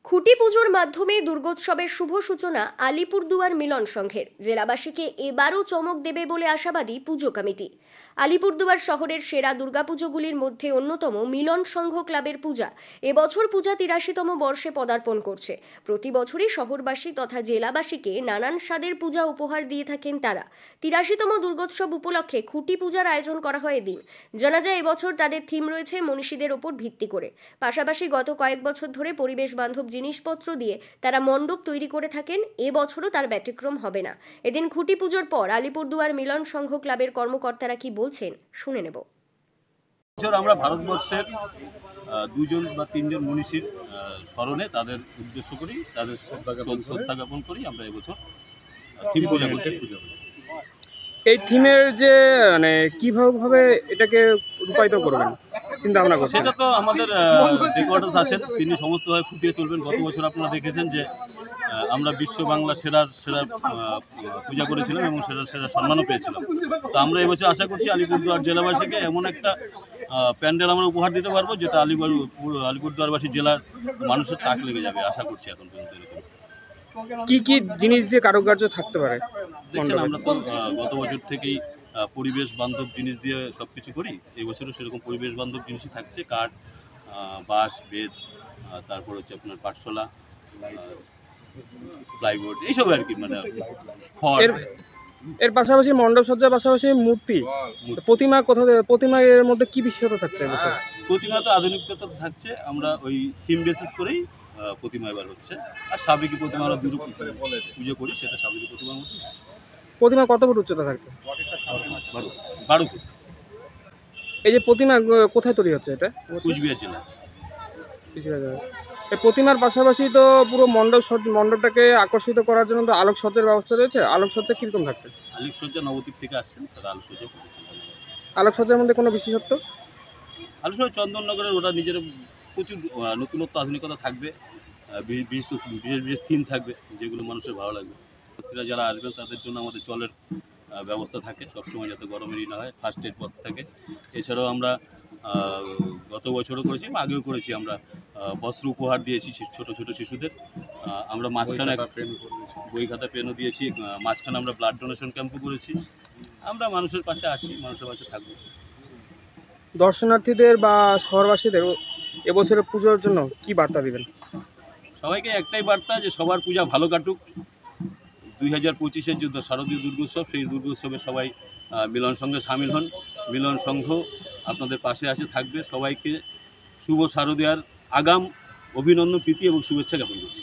খুঁটি পুজোর মাধ্যমে দুর্গোৎসবের শুভ সূচনা আলিপুরদুয়ার মিলন সংঘের। জেলাবাসীকে এবারও চমক দেবে বলে আশাবাদী পুজো কমিটি। আলিপুরদুয়ার শহরের সেরা দুর্গাপুজোগুলির মধ্যে অন্যতম মিলন সংঘ ক্লাবের পূজা। এবছর পূজা ৮৩তম বর্ষে পদার্পণ করছে। প্রতি বছরই শহরবাসী তথা জেলাবাসীকে নানান স্বাদের পূজা উপহার দিয়ে থাকেন তারা। ৮৩তম দুর্গোৎসব উপলক্ষে খুঁটি পূজার আয়োজন করা হয় এদিন। জানা যায় এবছর তাদের থিম রয়েছে মনীষীদের ওপর ভিত্তি করে। পাশাপাশি গত কয়েক বছর ধরে পরিবেশ বান্ধব জিনিসপত্র দিয়ে তারা মণ্ডপ তৈরি করে থাকেন। এবছরও তার ব্যতিক্রম হবে না। এদিন খুঁটি পুজোর পর আলিপুরদুয়ার মিলন সংঘ ক্লাবের কর্মকর্তারা কি বলছেন শুনে নেব। আমরা ভারতবর্ষের দুজন বা তিনজন মনীষীর স্মরণে তাদের উদ্দেশ্য করি, তাদের শ্রদ্ধা জ্ঞাপন করি। আমরা এবছর থিম পূজা করছি। এই থিমের যে মানে কিভাবে এটাকে রূপায়িত করবেন চিন্তা ভাবনা করছেন? সেটা তো আমাদের ডেকোরেটরস আছেন, তিনি সমস্তভাবে ফুটিয়ে তুলবেন। গত বছর আপনারা দেখেছেন যে আমরা বিশ্ব বাংলা সেরা পূজা করেছিলাম এবং সেরা সম্মানও পেয়েছিলাম। তো আমরা এবছর আশা করছি আলিপুরদুয়ার জেলাবাসীকে এমন একটা প্যান্ডেল আমরা উপহার দিতে পারবো যেটা আলিপুরদুয়ারবাসী জেলার মানুষের তাক লেগে যাবে। আশা করছি এখন পর্যন্ত এরকম। কি কি জিনিস দিয়ে কারুকার্য থাকতে পারে? দেখছেন, আমরা তো গত বছর থেকেই পরিবেশ বান্ধব জিনিস দিয়ে সব কিছু করি। এই বছরও সেরকম পরিবেশ বান্ধব জিনিসই থাকছে। কাঠ, বাঁশ, বেত, তারপর হচ্ছে আপনার পাটশোলা, প্লাইবোর্ড, এইসব আর কি, মানে খড়। এর পাশাপাশি মণ্ডপ সজ্জার পাশাপাশি মূর্তি, প্রতিমা প্রতিমা এর মধ্যে কি বিশেষতা থাকছে? প্রতিমা তো আধুনিকতা থাকছে। আমরা ওই থিম বেসিস করেই প্রতিমা এবার হচ্ছে। আর সাবেকি প্রতিমা আমরা দুটো পুজো করি, সেটা সাবেকি প্রতিমার মধ্যে। প্রতিমা কত ফুট উচ্চতা থাকছে? 12 ফুট। এই যে প্রতিমা কোথায় তৈরি হচ্ছে? এটা কুচবিহার জেলা। এই প্রতিমার পাশাপাশি তো পুরো মণ্ডপটাকে আকর্ষিত করার জন্য তো আলোকসজ্জার ব্যবস্থা রয়েছে। আলোকসজ্জা কিরকম থাকছে? আলোকসজ্জা নবদ্বীপ থেকে আসছেন, তারা আলোকসজ্জা। আলোকসজ্জার মধ্যে কোনো বিশেষত্ব? আলোকসজ্জা চন্দননগরের ওটা নিজের প্রচুর নতুনত্ব, আধুনিকতা থাকবে। বিশেষ বিশেষ থিম থাকবে যেগুলো মানুষের ভালো লাগবে। যারা আসবেন তাদের জন্য আমাদের জলের ব্যবস্থা থাকে সবসময়, যাতে গরমেরই না হয়। ফার্স্ট এড পথ থাকে। এছাড়াও আমরা গত বছরও করেছি, আগেও করেছি। আমরা বস্ত্র উপহার দিয়েছি ছোট ছোট শিশুদের। আমরা মাঝখানে বই খাতা পেনও দিয়েছি। মাঝখানে আমরা ব্লাড ডোনেশন ক্যাম্পও করেছি। আমরা মানুষের পাশে আসি, মানুষের পাশে থাকবো। দর্শনার্থীদের বা শহরবাসীদের এবছরের পুজোর জন্য কি বার্তা দিবেন? সবাইকে একটাই বার্তা, যে সবার পূজা ভালো কাটুক। 2025-এর যে শারদীয় দুর্গোৎসব, সেই দুর্গোৎসবে সবাই মিলন সংঘে সামিল হন। মিলন সংঘ আপনাদের পাশে আসে, থাকবে। সবাইকে শুভ শারদীয়ার আগাম অভিনন্দন, প্রীতি এবং শুভেচ্ছা জ্ঞাপন করছি।